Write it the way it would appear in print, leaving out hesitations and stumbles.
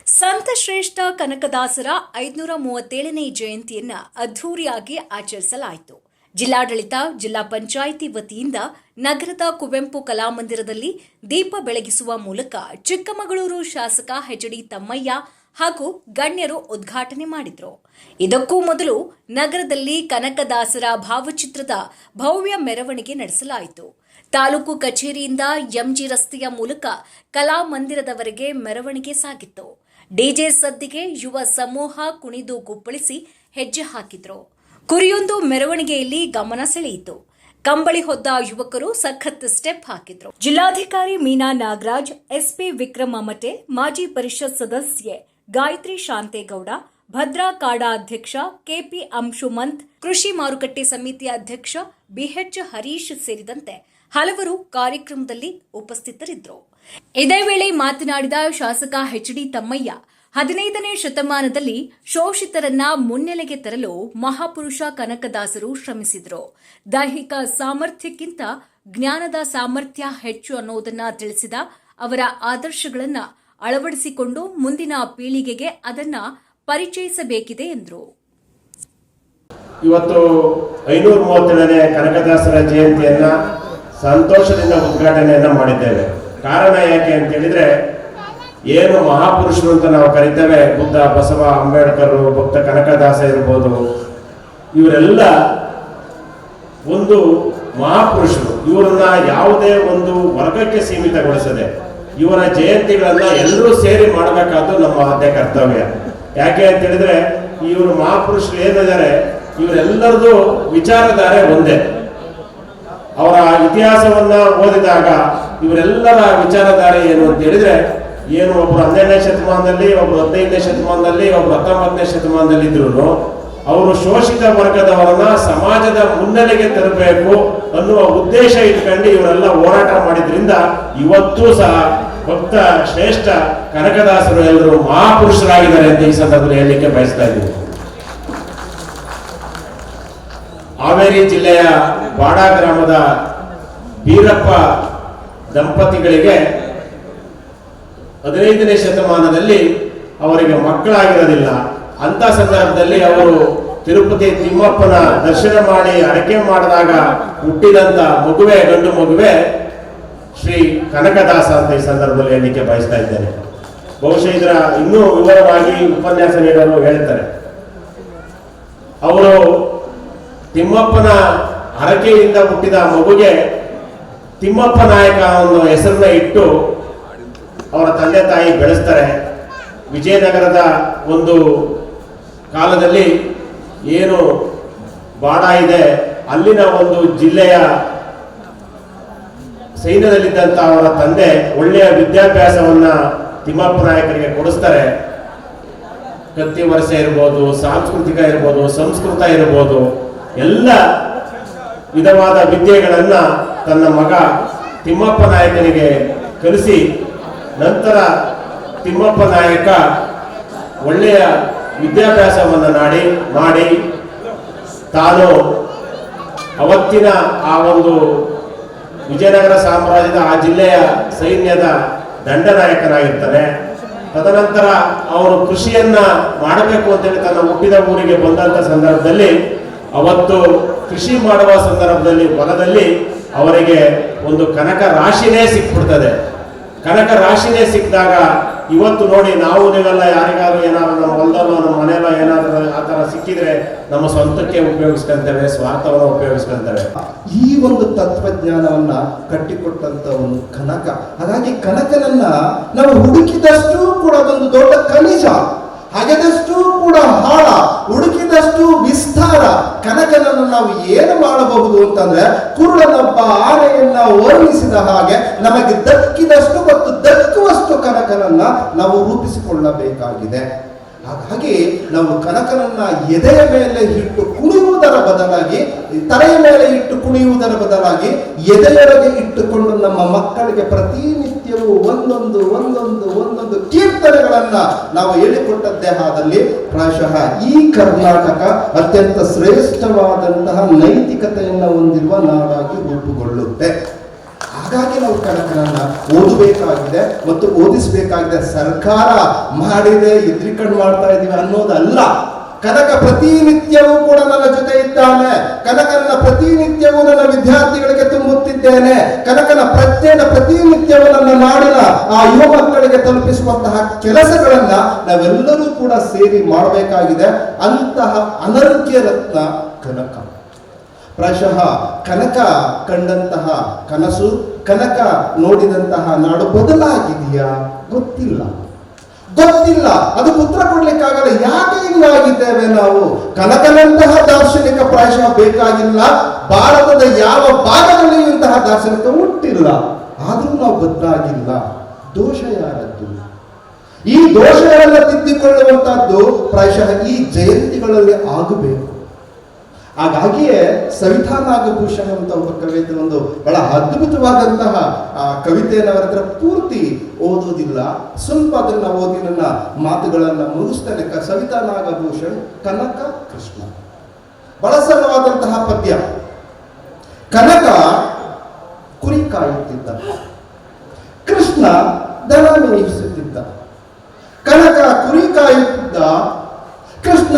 ಸಂತ ಶ್ರೇಷ್ಠ ಕನಕದಾಸರ 537ನೇ ಜಯಂತಿಯನ್ನ ಅದ್ಧೂರಿಯಾಗಿ ಆಚರಿಸಲಾಯಿತು. ಜಿಲ್ಲಾಡಳಿತ, ಜಿಲ್ಲಾ ಪಂಚಾಯಿತಿ ವತಿಯಿಂದ ನಗರದ ಕುವೆಂಪು ಕಲಾಮಂದಿರದಲ್ಲಿ ದೀಪ ಬೆಳಗಿಸುವ ಮೂಲಕ ಚಿಕ್ಕಮಗಳೂರು ಶಾಸಕ ಎಚ್.ಡಿ. ತಮ್ಮಯ್ಯ ಹಾಗೂ ಗಣ್ಯರು ಉದ್ಘಾಟನೆ ಮಾಡಿದರು. ಇದಕ್ಕೂ ಮೊದಲು ನಗರದಲ್ಲಿ ಕನಕದಾಸರ ಭಾವಚಿತ್ರದ ಭವ್ಯ ಮೆರವಣಿಗೆ ನಡೆಸಲಾಯಿತು. ತಾಲೂಕು ಕಚೇರಿಯಿಂದ ಎಂಜಿ ರಸ್ತೆಯ ಮೂಲಕ ಕಲಾಮಂದಿರದವರೆಗೆ ಮೆರವಣಿಗೆ ಸಾಗಿತ್ತು. ಡಿಜೆ ಸದ್ದಿಗೆ ಯುವ ಸಮೂಹ ಕುಣಿದು ಕುಪ್ಪಳಿಸಿ ಹೆಜ್ಜೆ ಹಾಕಿದ್ರು. ಕುರಿಯೊಂದು ಮೆರವಣಿಗೆಯಲ್ಲಿ ಗಮನ ಸೆಳೆಯಿತು. ಕಂಬಳಿ ಹೊದ್ದ ಯುವಕರು ಸಖತ್ ಸ್ಟೆಪ್ ಹಾಕಿದ್ರು. ಜಿಲ್ಲಾಧಿಕಾರಿ ಮೀನಾ ನಾಗರಾಜ್, ಎಸ್ಪಿ ವಿಕ್ರಮ ಮಮಟೆ, ಮಾಜಿ ಪರಿಷತ್ ಸದಸ್ಯೆ ಗಾಯತ್ರಿ ಶಾಂತೇಗೌಡ, ಭದ್ರಾ ಕಾಡಾ ಅಧ್ಯಕ್ಷ ಕೆಪಿ ಅಂಶುಮಂತ್, ಕೃಷಿ ಮಾರುಕಟ್ಟೆ ಸಮಿತಿ ಅಧ್ಯಕ್ಷ ಬಿಎಚ್ ಹರೀಶ್ ಸೇರಿದಂತೆ ಹಲವರು ಕಾರ್ಯಕ್ರಮದಲ್ಲಿ ಉಪಸ್ಥಿತರಿದ್ದರು. ಇದೇ ವೇಳೆ ಮಾತನಾಡಿದ ಶಾಸಕ ಎಚ್.ಡಿ. ತಮ್ಮಯ್ಯ, 15ನೇ ಶತಮಾನದಲ್ಲಿ ಶೋಷಿತರನ್ನ ಮುನ್ನೆಲೆಗೆ ತರಲು ಮಹಾಪುರುಷ ಕನಕದಾಸರು ಶ್ರಮಿಸಿದರು. ದೈಹಿಕ ಸಾಮರ್ಥ್ಯಕ್ಕಿಂತ ಜ್ಞಾನದ ಸಾಮರ್ಥ್ಯ ಹೆಚ್ಚು ಅನ್ನೋದನ್ನ ತಿಳಿಸಿದ ಅವರ ಆದರ್ಶಗಳನ್ನು ಅಳವಡಿಸಿಕೊಂಡು ಮುಂದಿನ ಪೀಳಿಗೆಗೆ ಅದನ್ನ ಪರಿಚಯಿಸಬೇಕಿದೆ ಎಂದರು. ಇವತ್ತು 537ನೇ ಕನಕದಾಸರ ಜಯಂತಿಯನ್ನ ಸಂತೋಷದಿಂದ ಉದ್ಘಾಟನೆಯನ್ನ ಮಾಡಿದ್ದೇವೆ. ಕಾರಣ ಯಾಕೆ ಅಂತ ಹೇಳಿದ್ರೆ, ಏನು ಮಹಾಪುರುಷರು ಅಂತ ನಾವು ಕರಿತೇವೆ, ಬುದ್ಧ, ಬಸವ, ಅಂಬೇಡ್ಕರ್, ಭಕ್ತ ಕನಕದಾಸ ಇರ್ಬೋದು, ಇವರೆಲ್ಲ ಒಂದು ಮಹಾಪುರುಷರು. ಇವರನ್ನ ಯಾವುದೇ ಒಂದು ವರ್ಗಕ್ಕೆ ಸೀಮಿತಗೊಳಿಸದೆ ಇವರ ಜಯಂತಿಗಳನ್ನ ಎಲ್ಲರೂ ಸೇರಿ ಮಾಡಬೇಕಾದ್ದು ನಮ್ಮ ಆದ್ಯ ಕರ್ತವ್ಯ. ಯಾಕೆ ಅಂತ ಹೇಳಿದ್ರೆ, ಇವರು ಮಹಾಪುರುಷರು ಏನಿದ್ದಾರೆ ಇವರೆಲ್ಲರದು ವಿಚಾರಧಾರೆ ಒಂದೇ. ಅವರ ಇತಿಹಾಸವನ್ನ ಓದಿದಾಗ ಇವರೆಲ್ಲರ ವಿಚಾರಧಾರೆ ಏನು ಅಂತ ಹೇಳಿದ್ರೆ, ಏನು ಒಬ್ರು 12ನೇ ಶತಮಾನದಲ್ಲಿ, ಒಬ್ರು 15ನೇ ಶತಮಾನದಲ್ಲಿ, ಒಬ್ರು 19ನೇ ಶತಮಾನದಲ್ಲಿ ಇದ್ರು ಅವರು ಶೋಷಿತ ವರ್ಗದವರನ್ನ ಸಮಾಜದ ಮುನ್ನೆಲೆಗೆ ತರಬೇಕು ಅನ್ನುವ ಉದ್ದೇಶ ಇಟ್ಕೊಂಡು ಇವರೆಲ್ಲ ಹೋರಾಟ ಮಾಡಿದ್ರಿಂದ ಇವತ್ತೂ ಸಹ ಭಕ್ತ ಶ್ರೇಷ್ಠ ಕನಕದಾಸರು ಎಲ್ಲರೂ ಮಹಾಪುರುಷರಾಗಿದ್ದಾರೆ ಅಂತ ಈ ಸಂದರ್ಭದಲ್ಲಿ ಹೇಳಲಿಕ್ಕೆ ಬಯಸ್ತಾ ಇದ್ದೀವಿ. ಹಾವೇರಿ ಜಿಲ್ಲೆಯ ಬಾಡ ಗ್ರಾಮದ ಬೀರಪ್ಪ ದಂಪತಿಗಳಿಗೆ 15ನೇ ಶತಮಾನದಲ್ಲಿ ಅವರಿಗೆ ಮಕ್ಕಳಾಗಿರೋದಿಲ್ಲ. ಅಂತ ಸಂದರ್ಭದಲ್ಲಿ ಅವರು ತಿರುಪತಿ ತಿಮ್ಮಪ್ಪನ ದರ್ಶನ ಮಾಡಿ ಅಡಕೆ ಮಾಡಿದಾಗ ಹುಟ್ಟಿದಂತ ಮಗುವೆ, ಗಂಡು ಮಗುವೆ ಶ್ರೀ ಕನಕದಾಸ ಅಂತ ಈ ಸಂದರ್ಭದಲ್ಲಿ ಹೇಳಲಿಕ್ಕೆ ಬಯಸ್ತಾ ಇದ್ದೇನೆ. ಬಹುಶಃ ಇದರ ಇನ್ನೂ ವಿವರವಾಗಿ ಉಪನ್ಯಾಸ ನೀಡಲು ಹೇಳ್ತಾರೆ. ಅವರು ತಿಮ್ಮಪ್ಪನ ಹರಕೆಯಿಂದ ಹುಟ್ಟಿದ ಮಗುಗೆ ತಿಮ್ಮಪ್ಪ ನಾಯಕ ಅನ್ನೋ ಹೆಸರನ್ನ ಇಟ್ಟು ಅವರ ತಂದೆ ತಾಯಿ ಬೆಳೆಸ್ತಾರೆ. ವಿಜಯನಗರದ ಒಂದು ಕಾಲದಲ್ಲಿ ಏನು ಬಾಡ ಇದೆ, ಅಲ್ಲಿನ ಒಂದು ಜಿಲ್ಲೆಯ ಸೈನ್ಯದಲ್ಲಿದ್ದಂತ ಅವರ ತಂದೆ ಒಳ್ಳೆಯ ವಿದ್ಯಾಭ್ಯಾಸವನ್ನ ತಿಮ್ಮಪ್ಪ ನಾಯಕರಿಗೆ ಕೊಡಿಸ್ತಾರೆ. ಕತ್ತಿ ವರ್ಷ ಇರ್ಬೋದು, ಸಾಂಸ್ಕೃತಿಕ ಇರ್ಬೋದು, ಸಂಸ್ಕೃತ ಇರ್ಬೋದು, ಎಲ್ಲ ವಿಧವಾದ ವಿದ್ಯೆಗಳನ್ನ ತನ್ನ ಮಗ ತಿಮ್ಮಪ್ಪ ನಾಯಕನಿಗೆ ಕಲಿಸಿ, ನಂತರ ತಿಮ್ಮಪ್ಪ ನಾಯಕ ಒಳ್ಳೆಯ ವಿದ್ಯಾಭ್ಯಾಸವನ್ನು ಮಾಡಿ ತಾನು ಅವತ್ತಿನ ಆ ಒಂದು ವಿಜಯನಗರ ಸಾಮ್ರಾಜ್ಯದ ಆ ಜಿಲ್ಲೆಯ ಸೈನ್ಯದ ದಂಡನಾಯಕನಾಗಿರ್ತಾನೆ. ತದನಂತರ ಅವನು ಕೃಷಿಯನ್ನ ಮಾಡಬೇಕು ಅಂತೇಳಿ ತನ್ನ ಹುಟ್ಟಿದ ಊರಿಗೆ ಬಂದಂತ ಸಂದರ್ಭದಲ್ಲಿ ಅವತ್ತು ಕೃಷಿ ಮಾಡುವ ಸಂದರ್ಭದಲ್ಲಿ ಹೊಲದಲ್ಲಿ ಅವರಿಗೆ ಒಂದು ಕನಕ ರಾಶಿನೇ ಸಿಕ್ಬಿಡ್ತದೆ. ಕನಕ ರಾಶಿನೇ ಸಿಕ್ಕಿದಾಗ ಇವತ್ತು ನೋಡಿ, ನಾವು ನೀವೆಲ್ಲ ಯಾರಿಗಾದ್ರೂ ಏನಾದ್ರು ನಮ್ಮ ಹೊಲದಲ್ಲೋ ನಮ್ಮ ಮನೆಯಲ್ಲೋ ಏನಾದ್ರೂ ಆ ಥರ ಸಿಕ್ಕಿದ್ರೆ ನಮ್ಮ ಸ್ವಂತಕ್ಕೆ ಉಪಯೋಗಿಸ್ಕೊಂತೇವೆ, ಸ್ವಾರ್ಥವನ್ನು ಉಪಯೋಗಿಸ್ಕೊಂತೇವೆ. ಈ ಒಂದು ತತ್ವಜ್ಞಾನವನ್ನ ಕಟ್ಟಿಕೊಟ್ಟಂತ ಒಂದು ಕನಕ. ಹಾಗಾಗಿ ಕನಕನನ್ನ ನಾವು ಹುಡುಕಿದಷ್ಟು ಕೂಡ ಒಂದು ದೊಡ್ಡ ಖನಿಜ, ಹಾಗೆದಷ್ಟು ಕೂಡ ಹಾಳ, ಹುಡುಕಿದಷ್ಟು ವಿಸ್ತಾರ. ಕನಕನನ್ನು ನಾವು ಏನು ಮಾಡಬಹುದು ಅಂತಂದ್ರೆ, ಕುರುಡನೊಬ್ಬ ಆನೆಯನ್ನ ವರ್ಣಿಸಿದ ಹಾಗೆ ನಮಗೆ ದಕ್ಕಿದಷ್ಟು ಮತ್ತು ದಕ್ಕುವಷ್ಟು ಕನಕನನ್ನ ನಾವು ರೂಪಿಸಿಕೊಳ್ಳಬೇಕಾಗಿದೆ. ಹಾಗಾಗಿ ನಾವು ಕನಕನನ್ನ ಎದೆಯ ಮೇಲೆ ಇಟ್ಟು ಕುಣಿಯುವುದರ ಬದಲಾಗಿ, ತಲೆಯ ಮೇಲೆ ಇಟ್ಟು ಕುಣಿಯುವುದರ ಬದಲಾಗಿ ಎದೆಯೊಳಗೆ ಇಟ್ಟುಕೊಂಡು ನಮ್ಮ ಮಕ್ಕಳಿಗೆ ಪ್ರತಿನಿತ್ಯವೂ ಒಂದೊಂದು ಒಂದೊಂದು ಒಂದೊಂದು ಕೀರ್ತನೆಗಳನ್ನ ನಾವು ಹೇಳಿಕೊಟ್ಟದ್ದೇ ಆದಲ್ಲಿ ಪ್ರಾಯಶಃ ಈ ಕರ್ನಾಟಕ ಅತ್ಯಂತ ಶ್ರೇಷ್ಠವಾದಂತಹ ನೈತಿಕತೆಯನ್ನು ಹೊಂದಿರುವ ನಾಡಾಗಿ ರೂಪುಗೊಳ್ಳುತ್ತೆ. ಹಾಗಾಗಿ ನಾವು ಕನಕನನ್ನ ಓದಬೇಕಾಗಿದೆ ಮತ್ತು ಓದಿಸಬೇಕಾಗಿದೆ. ಸರ್ಕಾರ ಮಾಡಿದೆ ಎದ್ರಿಕಂಡು ಮಾಡ್ತಾ ಇದೀವಿ ಅನ್ನೋದಲ್ಲ. ಕನಕ ಪ್ರತಿನಿತ್ಯವೂ ಕೂಡ ನನ್ನ ಜೊತೆ ಇದ್ದಾನೆ. ಕನಕನ ಪ್ರತಿನಿತ್ಯವೂ ನನ್ನ ವಿದ್ಯಾರ್ಥಿಗಳಿಗೆ ತುಂಬುತ್ತಿದ್ದೇನೆ. ಕನಕನ ಪ್ರಜ್ಞೆಯ ಪ್ರತಿನಿತ್ಯವೂ ನನ್ನ ನಾಡಿನ ಆ ಯುವ ಮಕ್ಕಳಿಗೆ ತಲುಪಿಸುವಂತಹ ಕೆಲಸಗಳನ್ನ ನಾವೆಲ್ಲರೂ ಕೂಡ ಸೇರಿ ಮಾಡಬೇಕಾಗಿದೆ. ಅಂತಹ ಅನರ್ಘ್ಯ ರತ್ನ ಕನಕ. ಪ್ರಾಯಶಃ ಕನಕ ಕಂಡಂತಹ ಕನಸು, ಕನಕ ನೋಡಿದಂತಹ ನಾಡು ಬದಲಾಗಿದೆಯಾ ಗೊತ್ತಿಲ್ಲ. ಅದು ಉತ್ತರ ಕೊಡ್ಲಿಕ್ಕಾಗಲ್ಲ. ಯಾಕೆ ಹಿಂಗಾಗಿದ್ದೇವೆ ನಾವು? ಕನಕನಂತಹ ದಾರ್ಶನಿಕ ಪ್ರಾಯಶಃ ಬೇಕಾಗಿಲ್ಲ. ಭಾರತದ ಯಾವ ಭಾಗದಲ್ಲಿಯೂ ಇಂತಹ ದಾರ್ಶನಿಕ ಹುಟ್ಟಿಲ್ಲ. ಆದ್ರೂ ನಾವು ಬದಲಾಗಿಲ್ಲ. ದೋಷ ಯಾರದ್ದು? ಈ ದೋಷಗಳನ್ನು ತಿದ್ದಿಕೊಳ್ಳುವಂತಹದ್ದು ಪ್ರಾಯಶಃ ಈ ಜಯಂತಿಗಳಲ್ಲಿ ಆಗಬೇಕು. ಹಾಗಾಗಿಯೇ ಸವಿತಾ ನಾಗಭೂಷಣ ಅಂತ ಒಬ್ಬ ಕವಿತೆ, ಒಂದು ಬಹಳ ಅದ್ಭುತವಾದಂತಹ ಕವಿತೆಯನ್ನು ಅವರ ಹತ್ರ ಪೂರ್ತಿ ಓದೋದಿಲ್ಲ, ಸ್ವಲ್ಪ ಅದನ್ನ ಓದಿ ನನ್ನ ಮಾತುಗಳನ್ನ ಮುಗಿಸ್ತಾನೆ. ಸವಿತಾ ನಾಗಭೂಷಣ್ ಕನಕ ಕೃಷ್ಣ. ಬಹಳ ಸರಳವಾದಂತಹ ಪದ್ಯ. ಕನಕ ಕುರಿ ಕಾಯುತ್ತಿದ್ದ, ಕೃಷ್ಣ ದನ ಮೇಯಿಸುತ್ತಿದ್ದ. ಕನಕ ಕುರಿ ಕಾಯುತ್ತಿದ್ದ, ಕೃಷ್ಣ